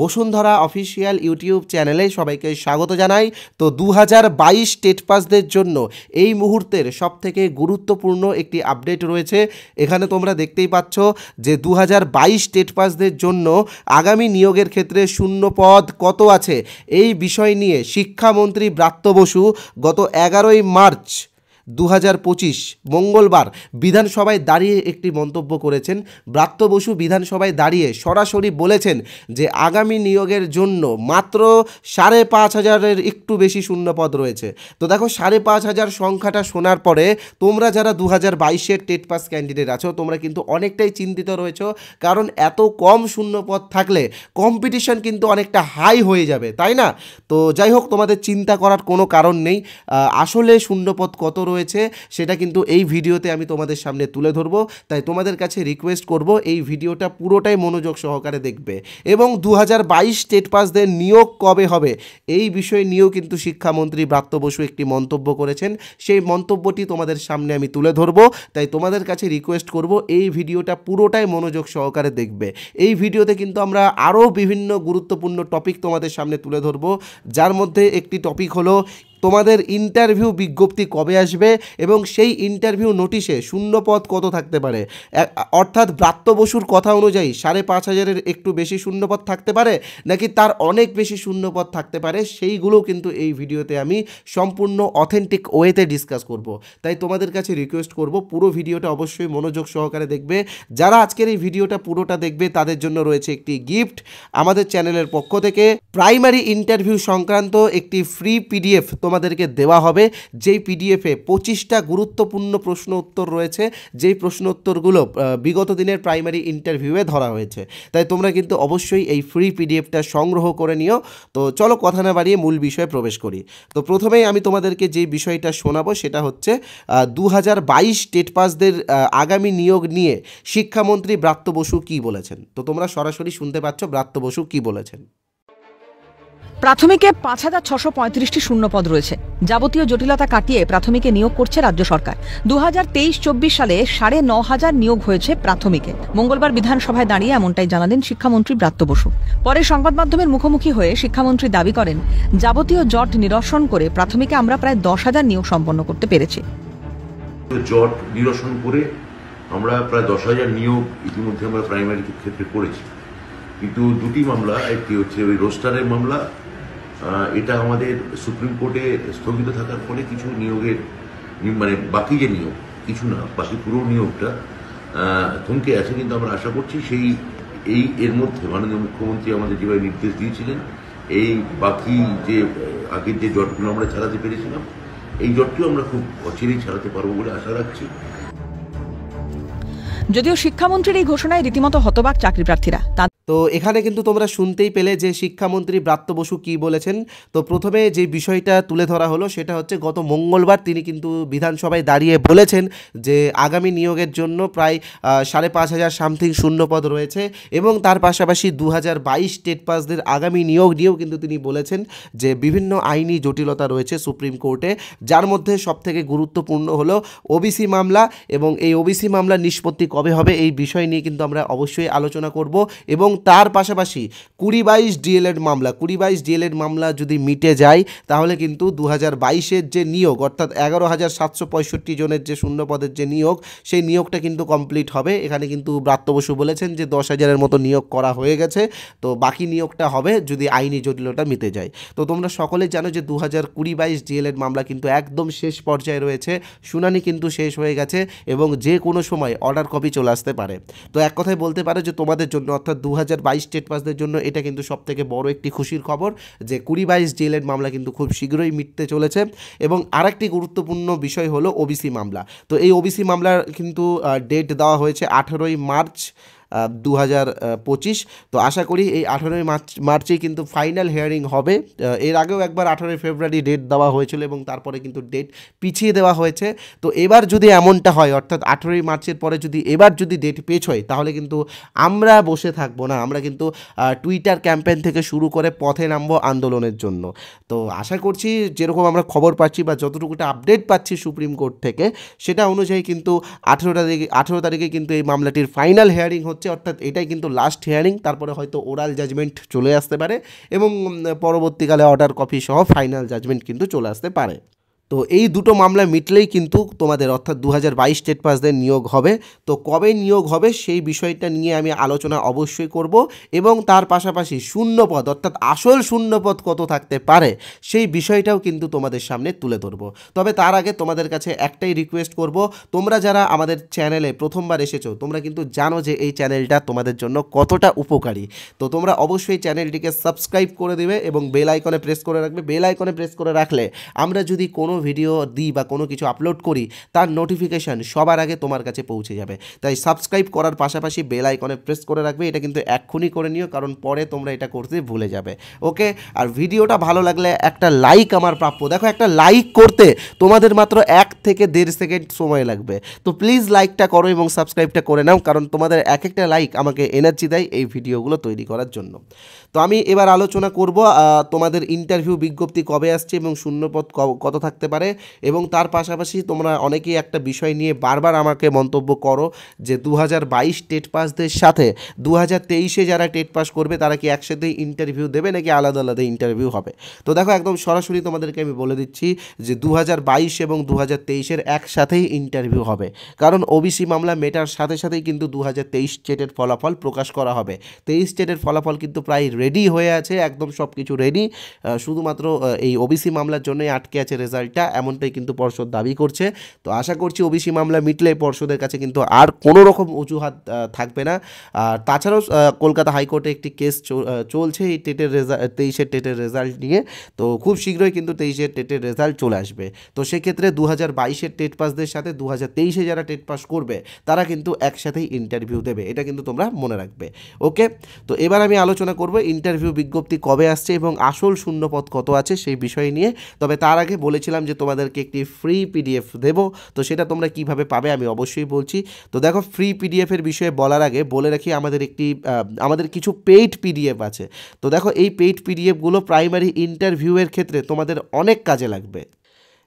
Bashundhara official YouTube চ্যানেলে সবাইকে স্বাগত জানাই। তো 2022 টেট পাসদের জন্য এই মুহূর্তের সবথেকে গুরুত্বপূর্ণ একটি আপডেট রয়েছে। এখানে তোমরা দেখতেই পাচ্ছ যে 2022 টেট পাসদের জন্য আগামী নিয়োগের ক্ষেত্রে শূন্য পদ কত আছে এই বিষয় নিয়ে শিক্ষামন্ত্রী ব্রাত্য বসু গত 11ই মার্চ 2025 মঙ্গলবার বিধানসভায় দাঁড়িয়ে একটি মন্তব্য করেছেন। ব্রাত্য বসু বিধানসভায় দাঁড়িয়ে সরাসরি বলেছেন যে আগামী নিয়োগের জন্য মাত্র 5,500-এর একটু বেশি শূন্যপদ রয়েছে। তো দেখো 5,500 সংখ্যাটা শোনার পরে তোমরা যারা 2022-এর টেট পাস ক্যান্ডিডেট আছো তোমরা কিন্তু অনেকটাই চিন্তিত রয়েছো, কারণ এত কম শূন্যপদ থাকলে কম্পিটিশন কিন্তু অনেকটা হাই হয়ে যাবে, তাই না? তো যাই হোক, তোমাদের চিন্তা করার কোনো কারণ নেই। আসলে শূন্যপদ কত রয়েছে সেটা কিন্তু এই ভিডিওতে আমি তোমাদের সামনে তুলে ধরবো, তাই তোমাদের কাছে রিকোয়েস্ট করব এই ভিডিওটা পুরোটাই মনোযোগ সহকারে দেখবে। এবং 2022 টেট পাসদের নিয়োগ কবে হবে এই বিষয় নিয়েও কিন্তু শিক্ষামন্ত্রী ব্রাত্য বসু একটি মন্তব্য করেছেন। সেই মন্তব্যটি তোমাদের সামনে আমি তুলে ধরবো, তাই তোমাদের কাছে রিকোয়েস্ট করব এই ভিডিওটা পুরোটাই মনোযোগ সহকারে দেখবে। এই ভিডিওতে কিন্তু আমরা আরও বিভিন্ন গুরুত্বপূর্ণ টপিক তোমাদের সামনে তুলে ধরবো, যার মধ্যে একটি টপিক হলো তোমাদের ইন্টারভিউ বিজ্ঞপ্তি কবে আসবে এবং সেই ইন্টারভিউ নোটিশে শূন্যপদ কত থাকতে পারে। অর্থাৎ ব্রাত্য বসুর কথা অনুযায়ী 5,500-এর একটু বেশি শূন্যপদ থাকতে পারে নাকি তার অনেক বেশি শূন্যপদ থাকতে পারে, সেইগুলো কিন্তু এই ভিডিওতে আমি সম্পূর্ণ অথেন্টিক ওয়েতে ডিসকাস করব। তাই তোমাদের কাছে রিকোয়েস্ট করব পুরো ভিডিওটা অবশ্যই মনোযোগ সহকারে দেখবে। যারা আজকের এই ভিডিওটা পুরোটা দেখবে তাদের জন্য রয়েছে একটি গিফট আমাদের চ্যানেলের পক্ষ থেকে। প্রাইমারি ইন্টারভিউ সংক্রান্ত একটি ফ্রি পিডিএফ তোমাদেরকে দেওয়া হবে, যেই পিডিএফে 25টা গুরুত্বপূর্ণ প্রশ্ন উত্তর রয়েছে, যেই প্রশ্ন উত্তরগুলো বিগত দিনের প্রাইমারি ইন্টারভিউয়ে ধরা হয়েছে। তাই তোমরা কিন্তু অবশ্যই এই ফ্রি পিডিএফটা সংগ্রহ করে নিও। তো চলো কথা না বাড়িয়ে মূল বিষয়ে প্রবেশ করি। তো প্রথমেই আমি তোমাদেরকে যে বিষয়টা শোনাবো সেটা হচ্ছে 2022 টেট পাসদের আগামী নিয়োগ নিয়ে শিক্ষামন্ত্রী ব্রাত্য বসু কী বলেছেন। তো তোমরা সরাসরি শুনতে পাচ্ছ ব্রাত্য বসু কী বলেছেন। প্রাথমিকে 5,635টি শূন্যপদ রয়েছে। যাবতীয় জটিলতা কাটিয়ে প্রাথমিকে নিয়োগ করছে রাজ্য সরকার। 2023-24 সালে 9,500 নিয়োগ হয়েছে প্রাথমিকে। মঙ্গলবার বিধানসভায় দাঁড়িয়ে এমনটাই জানালেন শিক্ষামন্ত্রী ব্রাত্য বসু। পরে সংবাদ মাধ্যমের মুখোমুখি হয়ে শিক্ষামন্ত্রী দাবি করেন, যাবতীয় জট নিরসন করে প্রাথমিকে আমরা প্রায় 10,000 নিয়োগ সম্পন্ন করতে পেরেছি। জট নিরসন করে আমরা প্রায় 10,000 নিয়োগ ইতিমধ্যে আমরা প্রাইমারি ক্ষেত্রে করেছি। কিন্তু দুটি মামলা, একটি হচ্ছে ওই রোস্টারের মামলা, এটা আমাদের সুপ্রিম কোর্টে স্থগিত থাকার ফলে কিছু নিয়োগের মানে বাকি যে নিয়োগ, কিছু না বাকি পুরো নিয়োগটা থমকে আছে। কিন্তু আমরা আশা করছি এর মধ্যে মাননীয় মুখ্যমন্ত্রী আমাদের যেভাবে নির্দেশ দিয়েছিলেন, এই বাকি যে আগের যে জটগুলো আমরা ছাড়াতে পেরেছিলাম, এই জটটিও আমরা খুব অচিরেই ছাড়াতে পারবো বলে আশা রাখছি। যদিও শিক্ষামন্ত্রীর এই ঘোষণায় রীতিমতো হতবাক চাকরি প্রার্থীরা। তো এখানে কিন্তু তোমরা শুনতেই পেলে যে শিক্ষামন্ত্রী ব্রাত্য বসু কী বলেছেন। তো প্রথমে যে বিষয়টা তুলে ধরা হলো সেটা হচ্ছে গত মঙ্গলবার তিনি কিন্তু বিধানসভায় দাঁড়িয়ে বলেছেন যে আগামী নিয়োগের জন্য প্রায় 5,500 সামথিং শূন্যপদ রয়েছে এবং তার পাশাপাশি 2022 টেট পাসদের আগামী নিয়োগ নিয়েও কিন্তু তিনি বলেছেন যে বিভিন্ন আইনি জটিলতা রয়েছে সুপ্রিম কোর্টে, যার মধ্যে সবথেকে গুরুত্বপূর্ণ হলো ওবিসি মামলা। এবং এই ওবিসি মামলার নিষ্পত্তি কবে হবে এই বিষয় নিয়ে কিন্তু আমরা অবশ্যই আলোচনা করব। এবং তার পাশাপাশি 2022 ডিএলএড মামলা যদি মিটে যায় তাহলে কিন্তু 2022-এর যে নিয়োগ, অর্থাৎ 11,765 জনের যে শূন্যপদের যে নিয়োগ, সেই নিয়োগটা কিন্তু কমপ্লিট হবে। এখানে কিন্তু ব্রাত্য বসু বলেছেন যে 10,000-এর মতো নিয়োগ করা হয়ে গেছে, তো বাকি নিয়োগটা হবে যদি আইনি জটিলতা মিটে যায়। তো তোমরা সকলেই জানো যে 2022 ডিএলএড মামলা কিন্তু একদম শেষ পর্যায়ে রয়েছে, শুনানি কিন্তু শেষ হয়ে গেছে এবং যে কোনো সময় অর্ডার কপি চলে আসতে পারে। তো এক কথায় বলতে পারো যে তোমাদের জন্য, অর্থাৎ 2022 টেট পাসদের জন্য এটা কিন্তু সবথেকে বড় একটি খুশির খবর যে 2022 ডিএলএড মামলা কিন্তু খুব শীঘ্রই মিটতে চলেছে। এবং আরেকটি গুরুত্বপূর্ণ বিষয় হলো ওবিসি মামলা। তো এই ওবিসি মামলার কিন্তু ডেট দেওয়া হয়েছে 18ই মার্চ 2025। তো আশা করি এই 18ই মার্চেই কিন্তু ফাইনাল হিয়ারিং হবে। এর আগেও একবার 18ই ফেব্রুয়ারি ডেট দেওয়া হয়েছিল এবং তারপরে কিন্তু ডেট পিছিয়ে দেওয়া হয়েছে। তো এবার যদি এমনটা হয়, অর্থাৎ 18ই মার্চের পরে যদি এবার ডেট পেছ হয়, তাহলে কিন্তু আমরা বসে থাকবো না, আমরা কিন্তু টুইটার ক্যাম্পেইন থেকে শুরু করে পথে নামবো আন্দোলনের জন্য। তো আশা করছি যেরকম আমরা খবর পাচ্ছি বা যতটুকুটা আপডেট পাচ্ছি সুপ্রিম কোর্ট থেকে, সেটা অনুযায়ী কিন্তু 18 তারিখে কিন্তু এই মামলাটির ফাইনাল হিয়ারিং হচ্ছে। হচ্ছে, অর্থাৎ এটাই কিন্তু লাস্ট হিয়ারিং, তারপরে হয়তো ওরাল জাজমেন্ট চলে আসতে পারে এবং পরবর্তীকালে অর্ডার কপি সহ ফাইনাল জাজমেন্ট কিন্তু চলে আসতে পারে। তো এই দুটো মামলা মিটলেই কিন্তু তোমাদের অর্থাৎ 2022 স্টেট পাসদের নিয়োগ হবে। তো কবে নিয়োগ হবে সেই বিষয়টা নিয়ে আমি আলোচনা অবশ্যই করব এবং তার পাশাপাশি শূন্যপদ অর্থাৎ আসল শূন্যপদ কত থাকতে পারে সেই বিষয়টাও কিন্তু তোমাদের সামনে তুলে ধরবো। তবে তার আগে তোমাদের কাছে একটাই রিকোয়েস্ট করব, তোমরা যারা আমাদের চ্যানেলে প্রথমবার এসেছো তোমরা কিন্তু জানো যে এই চ্যানেলটা তোমাদের জন্য কতটা উপকারী। তো তোমরা অবশ্যই চ্যানেলটিকে সাবস্ক্রাইব করে দেবে এবং বেল আইকনে প্রেস করে রাখবে। বেল আইকনে প্রেস করে রাখলে আমরা যদি কোনো ভিডিও দিই বা কোনো কিছু আপলোড করি তার নোটিফিকেশান সবার আগে তোমার কাছে পৌঁছে যাবে। তাই সাবস্ক্রাইব করার পাশাপাশি বেল আইকনে প্রেস করে রাখবে, এটা কিন্তু এক্ষুনি করে নিও, কারণ পরে তোমরা এটা করতে ভুলে যাবে। ওকে, আর ভিডিওটা ভালো লাগলে একটা লাইক আমার প্রাপ্য। দেখো, একটা লাইক করতে তোমাদের মাত্র 1 থেকে 1.5 সেকেন্ড সময় লাগবে। তো প্লিজ লাইকটা করো এবং সাবস্ক্রাইবটা করে নাও, কারণ তোমাদের এক একটা লাইক আমাকে এনার্জি দেয় এই ভিডিওগুলো তৈরি করার জন্য। তো আমি এবার আলোচনা করব তোমাদের ইন্টারভিউ বিজ্ঞপ্তি কবে আসছে এবং শূন্যপদ কত থাকতে পারে, এবং তার পাশাপাশি তোমরা অনেকেই একটা বিষয় নিয়ে বারবার আমাকে মন্তব্য করো যে 2022 টেট পাসদের সাথে 2023-এ যারা টেট পাস করবে তারা কি একসাথেই ইন্টারভিউ দেবে নাকি আলাদা আলাদা ইন্টারভিউ হবে। তো দেখো, একদম সরাসরি তোমাদেরকে আমি বলে দিচ্ছি যে 2022 এবং 2023-এর একসাথেই ইন্টারভিউ হবে, কারণ ওবিসি মামলা মেটার সাথে সাথেই কিন্তু 2023 টেটের ফলাফল প্রকাশ করা হবে। 23 টেটের ফলাফল কিন্তু প্রায় রেডি হয়ে আছে, একদম সব কিছু রেডি, শুধুমাত্র এই ওবিসি মামলার জন্যই আটকে আছে রেজাল্টটা, এমনটাই কিন্তু পর্ষদ দাবি করছে। তো আশা করছি ওবিসি মামলা মিটলে পর্ষদের কাছে কিন্তু আর কোনো রকম অজুহাত থাকবে না। আর তাছাড়াও কলকাতা হাইকোর্টে একটি কেস চলছে এই টেটের 23-এর টেটের রেজাল্ট নিয়ে। তো খুব শীঘ্রই কিন্তু 23-এর টেটের রেজাল্ট চলে আসবে। তো সেক্ষেত্রে 2022-এর টেট পাসদের সাথে 2023-এ যারা টেট পাস করবে তারা কিন্তু একসাথেই ইন্টারভিউ দেবে, এটা কিন্তু তোমরা মনে রাখবে। ওকে, তো এবার আমি আলোচনা করব ইন্টারভিউ বিজ্ঞপ্তি কবে আসছে এবং আসল শূন্যপদ কত আছে সেই বিষয় নিয়ে। তবে তার আগে বলেছিলাম যে তোমাদেরকে একটি ফ্রি পিডিএফ দেব, তো সেটা তোমরা কিভাবে পাবে আমি অবশ্যই বলছি। তো দেখো, ফ্রি পিডিএফের বিষয়ে বলার আগে বলে রাখি আমাদের কিছু পেইড পিডিএফ আছে। তো দেখো, এই পেইড পিডিএফগুলো প্রাইমারি ইন্টারভিউয়ের ক্ষেত্রে তোমাদের অনেক কাজে লাগবে।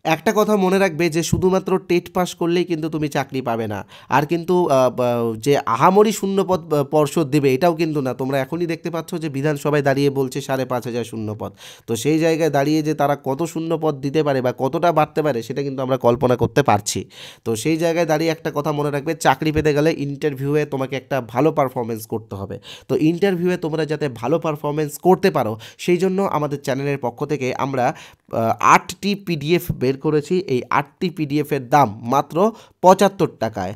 একটা কথা মনে রাখবে যে শুধুমাত্র টেট পাস করলেই কিন্তু তুমি চাকরি পাবে না, আর কিন্তু যে আহামরি শূন্যপদ পর্ষদ দেবে এটাও কিন্তু না। তোমরা এখনই দেখতে পাচ্ছ যে বিধানসভায় দাঁড়িয়ে বলছে 5,500 শূন্যপদ। তো সেই জায়গায় দাঁড়িয়ে যে তারা কত শূন্যপদ দিতে পারে বা কতটা বাড়তে পারে সেটা কিন্তু আমরা কল্পনা করতে পারছি। তো সেই জায়গায় দাঁড়িয়ে একটা কথা মনে রাখবে, চাকরি পেতে গেলে ইন্টারভিউয়ে তোমাকে একটা ভালো পারফরমেন্স করতে হবে। তো ইন্টারভিউয়ে তোমরা যাতে ভালো পারফরমেন্স করতে পারো সেই জন্য আমাদের চ্যানেলের পক্ষ থেকে আমরা 8টি পিডিএফ বের করেছি। এই 8টি পিডিএফের দাম মাত্র 75 টাকায়।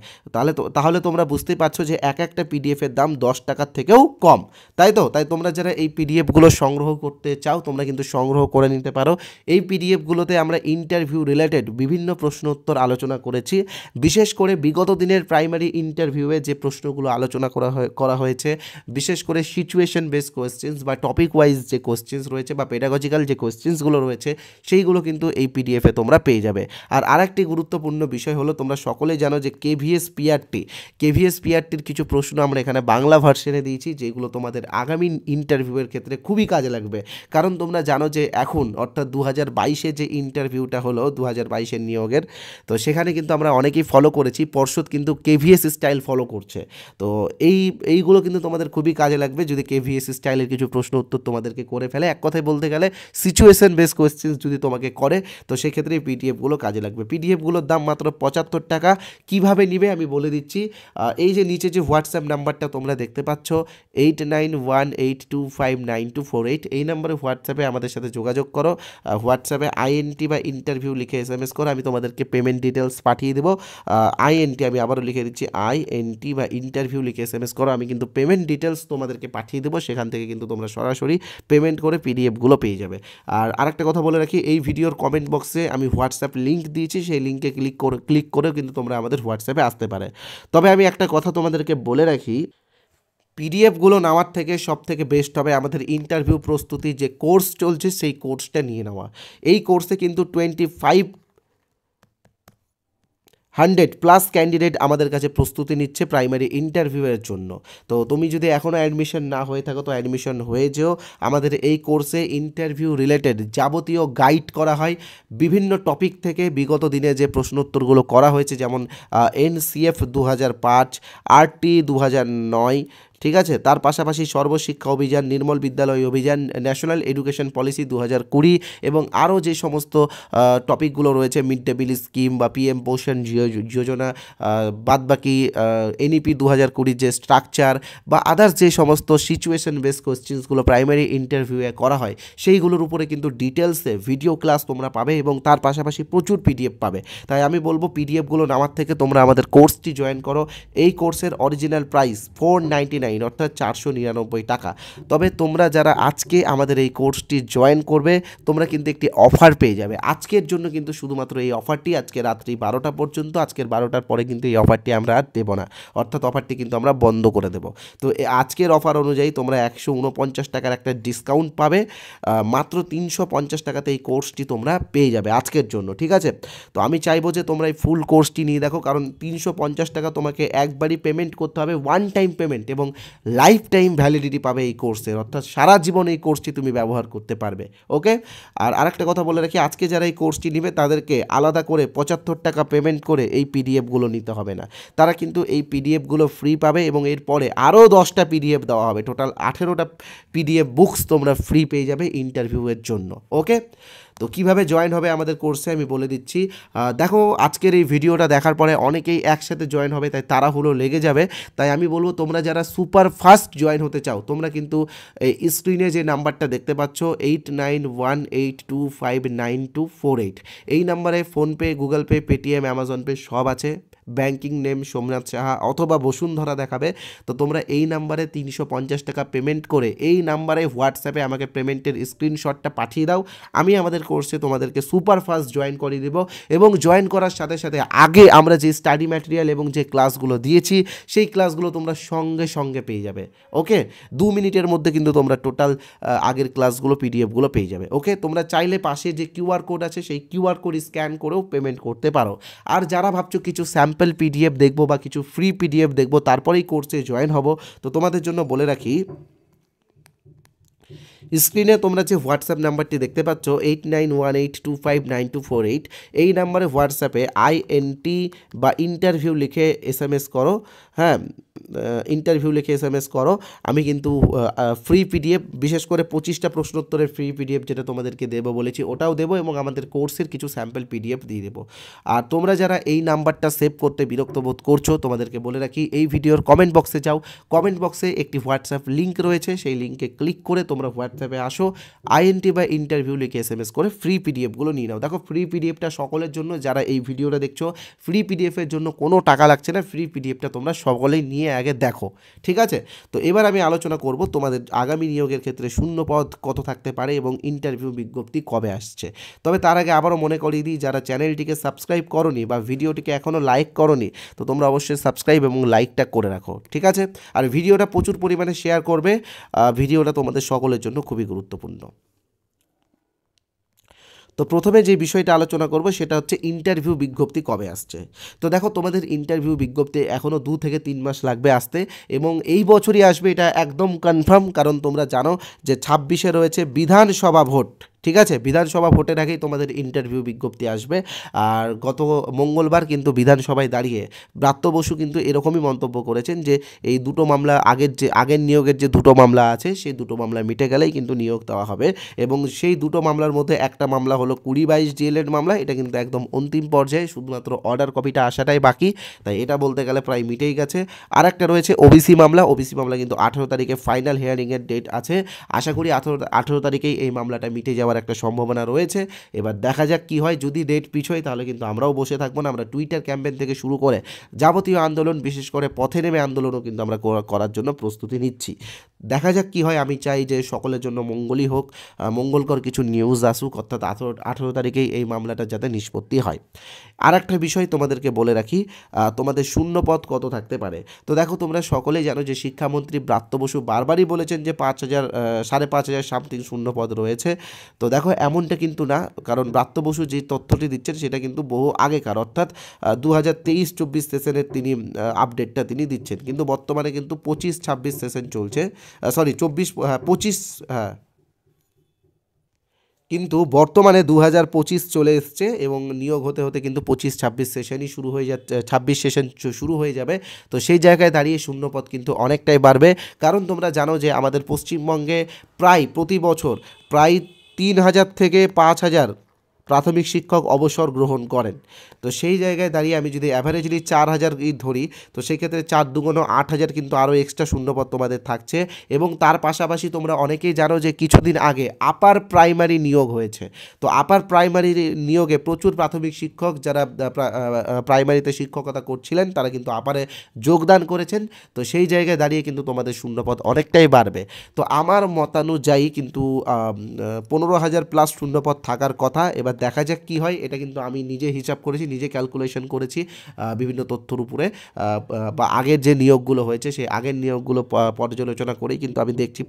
তাহলে তোমরা বুঝতেই পারছো যে একটা পিডিএফের দাম 10 টাকার থেকেও কম, তাই তো? তাই তোমরা যারা এই পিডিএফগুলো সংগ্রহ করতে চাও তোমরা কিন্তু সংগ্রহ করে নিতে পারো। এই পিডিএফগুলোতে আমরা ইন্টারভিউ রিলেটেড বিভিন্ন প্রশ্ন উত্তর আলোচনা করেছি। বিশেষ করে বিগত দিনের প্রাইমারি ইন্টারভিউয়ে যে প্রশ্নগুলো আলোচনা করা হয়েছে, বিশেষ করে সিচুয়েশন বেস কোয়েশ্চেন্স বা টপিক ওয়াইজ যে কোয়েশ্চেন্স রয়েছে বা পেডাগজিক্যাল যে কোয়েশ্চেন্সগুলো রয়েছে সেইগুলো কিন্তু এই পিডিএফে তোমরা পেয়ে যাবে। আর আরেকটি গুরুত্বপূর্ণ বিষয় হলো, তোমরা সকলেই জানো যে কেভিএস পিআরটির কিছু প্রশ্ন আমরা এখানে বাংলা ভার্সনে দিয়েছি, যেগুলো তোমাদের আগামী ইন্টারভিউয়ের ক্ষেত্রে খুবই কাজে লাগবে। কারণ তোমরা জানো যে এখন অর্থাৎ 2022-এ যে ইন্টারভিউটা হলো 2022-এর নিয়োগের, তো সেখানে কিন্তু আমরা অনেকেই ফলো করেছি, পর্ষদ কিন্তু কেভিএস স্টাইল ফলো করছে। তো এইগুলো কিন্তু তোমাদের খুবই কাজে লাগবে যদি কেভিএস স্টাইলের কিছু প্রশ্ন উত্তর তোমাদেরকে করে ফেলে। এক কথায় বলতে গেলে সিচুয়েশন বেস কোয়েশ্চেন্স যদি তোমাকে করে, তো সেক্ষেত্রে এই পিডিএফগুলো কাজে লাগবে। পিডিএফগুলোর দাম মাত্র 75 টাকা। কিভাবে নিবে আমি বলে দিচ্ছি। এই যে নিচে যে হোয়াটসঅ্যাপ নাম্বারটা তোমরা দেখতে পাচ্ছ 8918259248, এই নাম্বারে হোয়াটসঅ্যাপে আমাদের সাথে যোগাযোগ করো। হোয়াটসঅ্যাপে আইএনটি বা ইন্টারভিউ লিখে SMS করো, আমি তোমাদেরকে পেমেন্ট ডিটেলস পাঠিয়ে দেবো। আইএনটি আমি আবারও লিখে দিচ্ছি, আইএনটি বা ইন্টারভিউ লিখে SMS করো, আমি কিন্তু পেমেন্ট ডিটেলস তোমাদেরকে পাঠিয়ে দেবো। সেখান থেকে কিন্তু তোমরা সরাসরি পেমেন্ট করে পিডিএফগুলো পেয়ে যাবে। আর আরেকটা কথা বলে রাখি, এই ভিডিওর কমেন্ট বক্সে আমি হোয়াটসঅ্যাপ লিঙ্ক দিয়েছি, সেই লিঙ্কে ক্লিক করেও কিন্তু তোমরা আমাদের হোয়াটসঅ্যাপে আসতে পারে। তবে আমি একটা কথা তোমাদেরকে বলে রাখি, পিডিএফগুলো নেওয়ার থেকে সব থেকে বেস্ট হবে আমাদের ইন্টারভিউ প্রস্তুতি যে কোর্স চলছে সেই কোর্সটা নিয়ে নেওয়া। এই কোর্সে কিন্তু 100+ ক্যান্ডিডেট আমাদের কাছে প্রস্তুতি নিচ্ছে প্রাইমারি ইন্টারভিউয়ের জন্য। তো তুমি যদি এখনও অ্যাডমিশন না হয়ে থাকো তো অ্যাডমিশন হয়ে যেও। আমাদের এই কোর্সে ইন্টারভিউ রিলেটেড যাবতীয় গাইড করা হয়, বিভিন্ন টপিক থেকে বিগত দিনে যে প্রশ্নোত্তরগুলো করা হয়েছে, যেমন NCF 2005, RT 2009, ঠিক আছে। তার পাশাপাশি সর্বশিক্ষা অভিযান, নির্মল বিদ্যালয় অভিযান, ন্যাশনাল এডুকেশন পলিসি 2020 এবং আরও যে সমস্ত টপিকগুলো রয়েছে, মিড ডে মিল স্কিম বা PM পোষণ যোজনা, বাদবাকি NEP 2020 যে স্ট্রাকচার বা আদার্স যে সমস্ত সিচুয়েশন বেস কোশ্চেন্সগুলো প্রাইমারি ইন্টারভিউয়ে করা হয়, সেইগুলোর উপরে কিন্তু ডিটেলসে ভিডিও ক্লাস তোমরা পাবে এবং তার পাশাপাশি প্রচুর PDF পাবে। তাই আমি বলবো PDFগুলো নেওয়ার থেকে তোমরা আমাদের কোর্সটি জয়েন করো। এই কোর্সের অরিজিনাল প্রাইস 499, অর্থাৎ 499 টাকা। তবে তোমরা যারা আজকে আমাদের এই কোর্সটি জয়েন করবে তোমরা কিন্তু একটি অফার পেয়ে যাবে আজকের জন্য, কিন্তু শুধুমাত্র এই অফারটি আজকে রাত্রি 12টা পর্যন্ত। আজকের 12টার পরে কিন্তু এই অফারটি আমরা আর দেবো না, অর্থাৎ অফারটি কিন্তু আমরা বন্ধ করে দেবো। তো আজকের অফার অনুযায়ী তোমরা 149 টাকার একটা ডিসকাউন্ট পাবে, মাত্র 350 টাকাতে এই কোর্সটি তোমরা পেয়ে যাবে আজকের জন্য, ঠিক আছে। তো আমি চাইবো যে তোমরা এই ফুল কোর্সটি নিয়ে দেখো, কারণ 350 টাকা তোমাকে একবারই পেমেন্ট করতে হবে, ওয়ান টাইম পেমেন্ট, এবং লাইফ টাইম ভ্যালিডিটি পাবে এই কোর্সের, অর্থাৎ সারা জীবন এই কোর্সটি তুমি ব্যবহার করতে পারবে। ওকে। আর আরেকটা কথা বলে রাখি, আজকে যারা এই কোর্সটি নেবে তাদেরকে আলাদা করে 75 টাকা পেমেন্ট করে এই PDFগুলো নিতে হবে না, তারা কিন্তু এই PDFগুলো ফ্রি পাবে এবং এরপরে আরও 10টা PDF দেওয়া হবে, টোটাল 18টা PDF বুকস তোমরা ফ্রি পেয়ে যাবে ইন্টারভিউয়ের জন্য। ওকে। তো কিভাবে জয়েন হবে আমাদের কোর্সে আমি বলে দিচ্ছি। দেখো, আজকের এই ভিডিওটা দেখার পরে অনেকেই একসাথে জয়েন হবে, তাই তাড়াহুড়ো লেগে যাবে। তাই আমি বলবো তোমরা যারা সুপার ফাস্ট জয়েন হতে চাও তোমরা কিন্তু এই স্ক্রিনে যে নাম্বারটা দেখতে পাচ্ছ 8918259248, এই নাম্বারে PhonePe, Google pay, Paytm, Amazon pay সব আছে। ব্যাঙ্কিং নেম সোমনাথ সাহা অথবা বসুন্ধরা দেখাবে। তো তোমরা এই নাম্বারে 350 টাকা পেমেন্ট করে এই নাম্বারে হোয়াটসঅ্যাপে আমাকে পেমেন্টের স্ক্রিনশটটা পাঠিয়ে দাও। আমি আমাদের কোর্সে তোমাদেরকে সুপার ফাস্ট জয়েন করিয়ে দেবো এবং জয়েন করার সাথে সাথে আগে আমরা যে স্টাডি ম্যাটেরিয়াল এবং যে ক্লাসগুলো দিয়েছি সেই ক্লাসগুলো তোমরা সঙ্গে সঙ্গে পেয়ে যাবে। ওকে। 2 মিনিটের মধ্যে কিন্তু তোমরা টোটাল আগের ক্লাসগুলো PDFগুলো পেয়ে যাবে। ওকে। তোমরা চাইলে পাশে যে QR কোড আছে সেই QR কোড স্ক্যান করেও পেমেন্ট করতে পারো। আর যারা ভাবছো কিছু স্যাম্পল PDF দেখবো বা কিছু ফ্রি PDF দেখবো তারপরেই কোর্সে জয়েন হব, তো তোমাদের জন্য বলে রাখি, স্ক্রিনে তোমরা যে হোয়াটসঅ্যাপ নাম্বারটি দেখতে পাচ্ছ 8918259248, এই নাম্বারে হোয়াটসঅ্যাপে INT বা ইন্টারভিউ লিখে SMS করো। হ্যাঁ, ইন্টারভিউ লিখে SMS করো। আমি কিন্তু ফ্রি PDF, বিশেষ করে 25টা প্রশ্নোত্তরের ফ্রি PDF যেটা তোমাদেরকে দেবো বলেছি ওটাও দেবো এবং আমাদের কোর্সের কিছু স্যাম্পল PDF দিয়ে দেবো। আর তোমরা যারা এই নাম্বারটা সেভ করতে বিরক্ত বোধ করছো তোমাদেরকে বলে রাখি, এই ভিডিওর কমেন্ট বক্সে যাও, কমেন্ট বক্সে একটি হোয়াটসঅ্যাপ লিঙ্ক রয়েছে, সেই লিঙ্কে ক্লিক করে তোমরা হোয়াটসঅ্যাপে আসো, INT বা ইন্টারভিউ লিখে SMS করে ফ্রি PDFগুলো নিয়ে নাও। দেখো, ফ্রি PDFটা সকলের জন্য, যারা এই ভিডিওটা দেখছো ফ্রি PDFের জন্য কোনো টাকা লাগছে না, ফ্রি PDFটা তোমরা সকলেই নিয়ে আগে দেখো, ঠিক আছে। তো এবার আমি আলোচনা করব তোমাদের আগামী নিয়োগের ক্ষেত্রে শূন্য পদ কত থাকতে পারে এবং ইন্টারভিউ বিজ্ঞপ্তি কবে আসছে। তবে তার আগে আবারও মনে করিয়ে দিই, যারা চ্যানেলটিকে সাবস্ক্রাইব করোনি বা ভিডিওটিকে এখনও লাইক করোনি তো তোমরা অবশ্যই সাবস্ক্রাইব এবং লাইকটা করে রাখো, ঠিক আছে। আর ভিডিওটা প্রচুর পরিমাণে শেয়ার করবে, ভিডিওটা তোমাদের সকলের জন্য খুবই গুরুত্বপূর্ণ। তো প্রথমে যে বিষয়টা আলোচনা করব সেটা হচ্ছে ইন্টারভিউ বিজ্ঞপ্তি কবে আসছে। তো দেখো, তোমাদের ইন্টারভিউ বিজ্ঞপ্তি এখনও 2 থেকে 3 মাস লাগবে আসতে এবং এই বছরই আসবে, এটা একদম কনফার্ম। কারণ তোমরা জানো যে 26-এ রয়েছে বিধানসভা ভোট, ঠিক আছে। বিধানসভা ভোটের আগেই তোমাদের ইন্টারভিউ বিজ্ঞপ্তি আসবে। আর গত মঙ্গলবার কিন্তু বিধানসভায় দাঁড়িয়ে ব্রাত্য বসু কিন্তু এরকমই মন্তব্য করেছেন যে এই দুটো মামলা, আগের নিয়োগের যে দুটো মামলা আছে সেই দুটো মামলা মিটে গেলেই কিন্তু নিয়োগ দেওয়া হবে এবং সেই দুটো মামলার মধ্যে একটা মামলা হলো 2022 DLED মামলা, এটা কিন্তু একদম অন্তিম পর্যায়ে, শুধুমাত্র অর্ডার কপিটা আসাটাই বাকি, তাই এটা বলতে গেলে প্রায় মিটেই গেছে। আর একটা রয়েছে OBC মামলা, OBC মামলা কিন্তু 18 তারিখে ফাইনাল হিয়ারিংয়ের ডেট আছে। আশা করি 18 তারিখেই এই মামলাটা মিটে যাওয়ার একটা সম্ভাবনা রয়েছে। এবার দেখা যাক কি হয়, যদি ডেট পিছোয় তাহলে কিন্তু আমরাও বসে থাকবো না। আমরা টুইটার ক্যাম্পেইন থেকে শুরু করে যাবতীয় আন্দোলন, বিশেষ করে পথে নেমে আন্দোলনও কিন্তু আমরা করার জন্য প্রস্তুতি নিচ্ছি। দেখা যাক কি হয়। আমি চাই যে সকলের জন্য মঙ্গলই হোক, মঙ্গলকর কিছু নিউজ আসুক, অর্থাৎ 18 তারিখেই এই মামলাটা যাতে নিষ্পত্তি হয়। আর একটা বিষয় তোমাদেরকে বলে রাখি, তোমাদের শূন্য পদ কত থাকতে পারে। তো দেখো, তোমরা সকলেই জানো যে শিক্ষামন্ত্রী ব্রাত্য বসু বারবারই বলেছেন যে 5,000 5,500 সামথিং শূন্য পদ রয়েছে। তো দেখো এমনটা কিন্তু না, কারণ ব্রাত্য বসু যে তথ্যটি দিচ্ছেন সেটা কিন্তু বহু আগেকার, অর্থাৎ 2023-24 সেশনের তিনি আপডেটটা তিনি দিচ্ছেন, কিন্তু বর্তমানে কিন্তু 25-26 সেশন চলছে, সরি 24-25, হ্যাঁ, কিন্তু বর্তমানে 2025 চলে এসছে এবং নিয়োগ হতে হতে কিন্তু 25-26 সেশনই শুরু হয়ে যাচ্ছে, 26 সেশন শুরু হয়ে যাবে। তো সেই জায়গায় দাঁড়িয়ে শূন্যপদ কিন্তু অনেকটাই বাড়বে, কারণ তোমরা জানো যে আমাদের পশ্চিমবঙ্গে প্রায় প্রতি বছর প্রায় 3,000 থেকে 5,000 প্রাথমিক শিক্ষক অবসর গ্রহণ করেন। তো সেই জায়গায় দাঁড়িয়ে আমি যদি অ্যাভারেজলি 4,000 ধরি, তো সেই ক্ষেত্রে 4 দুগুণ 8,000 কিন্তু আরও এক্সট্রা শূন্যপদ তোমাদের থাকছে। এবং তার পাশাপাশি তোমরা অনেকেই জানো যে কিছুদিন আগে আপার প্রাইমারি নিয়োগ হয়েছে। তো আপার প্রাইমারি নিয়োগে প্রচুর প্রাথমিক শিক্ষক যারা প্রাইমারিতে শিক্ষকতা করছিলেন তারা কিন্তু আপারে যোগদান করেছেন। তো সেই জায়গায় দাঁড়িয়ে কিন্তু তোমাদের শূন্যপদ অনেকটাই বাড়বে। তো আমার মতানুযায়ী কিন্তু 15,000 প্লাস শূন্যপদ থাকার কথা। এবার দেখা যাক কী হয়, এটা কিন্তু আমি নিজে হিসাব করেছি, নিজে ক্যালকুলেশন করেছি বিভিন্ন তথ্যর উপরে, বা আগের যে নিয়োগগুলো হয়েছে সেই আগের নিয়োগগুলো পর্যালোচনা করেই কিন্তু আমি দেখছি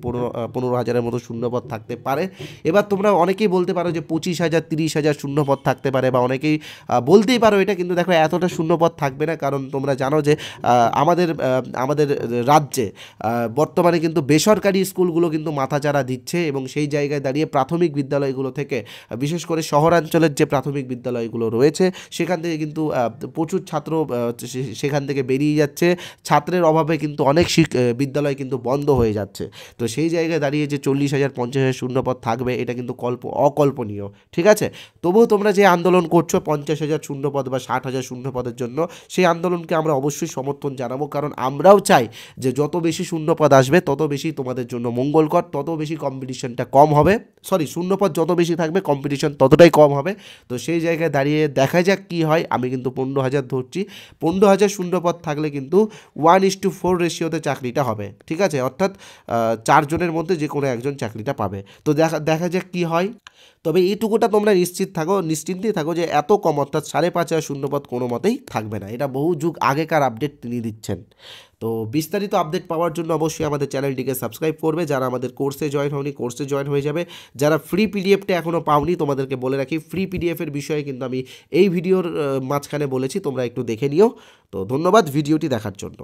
15,000-এর মতো শূন্যপদ থাকতে পারে। এবার তোমরা অনেকেই বলতে পারো যে 25,000, 30,000 শূন্যপদ থাকতে পারে, বা অনেকেই বলতেই পারো এটা, কিন্তু দেখো এতটা শূন্যপদ থাকবে না, কারণ তোমরা জানো যে আমাদের রাজ্যে বর্তমানে কিন্তু বেসরকারি স্কুলগুলো কিন্তু মাথাচাড়া দিচ্ছে, এবং সেই জায়গায় দাঁড়িয়ে প্রাথমিক বিদ্যালয়গুলো থেকে, বিশেষ করে শহরাঞ্চলের যে প্রাথমিক বিদ্যালয়গুলো রয়েছে সেখান থেকে কিন্তু প্রচুর ছাত্র সেখান থেকে বেরিয়ে যাচ্ছে। ছাত্রের অভাবে কিন্তু অনেক বিদ্যালয় কিন্তু বন্ধ হয়ে যাচ্ছে। তো সেই জায়গায় দাঁড়িয়ে যে 40,000, 50,000 শূন্যপদ থাকবে এটা কিন্তু অকল্পনীয়, ঠিক আছে? তবুও তোমরা যে আন্দোলন করছো 50,000 শূন্যপদ বা 60,000 শূন্যপদের জন্য, সেই আন্দোলনকে আমরা অবশ্যই সমর্থন জানাবো, কারণ আমরাও চাই যে যত বেশি শূন্যপদ আসবে তত বেশি তোমাদের জন্য মঙ্গলকর, তত বেশি কম্পিটিশনটা কম হবে, শূন্যপদ যত বেশি থাকবে কম্পিটিশন ততটাই কম হবে। তো সেই জায়গায় দাঁড়িয়ে দেখা যাক কী হয়। আমি কিন্তু 15,000 ধরছি, 15,000 শূন্যপদ থাকলে কিন্তু 1:4 রেশিওতে চাকরিটা হবে, ঠিক আছে? অর্থাৎ 4 জনের মধ্যে যে কোনো একজন চাকরিটা পাবে। তো দেখা যাক কী হয়। তবে এইটুকুটা তোমরা নিশ্চিন্তেই থাকো যে এত কম, অর্থাৎ 5,500 শূন্যপদ কোনো মতেই থাকবে না। এটা বহু যুগ আগেকার আপডেট তিনি দিচ্ছেন। তো বিস্তারিত আপডেট পাওয়ার জন্য অবশ্যই আমাদের চ্যানেলটিকে সাবস্ক্রাইব করবে। যারা আমাদের কোর্সে জয়েন হয়নি, কোর্সে জয়েন হয়ে যাবে। যারা ফ্রি পিডিএফটা এখনও পাওনি, তোমাদেরকে বলে রাখি ফ্রি পিডিএফের বিষয়ে কিন্তু আমি এই ভিডিওর মাঝখানে বলেছি, তোমরা একটু দেখে নিও। তো ধন্যবাদ ভিডিওটি দেখার জন্য।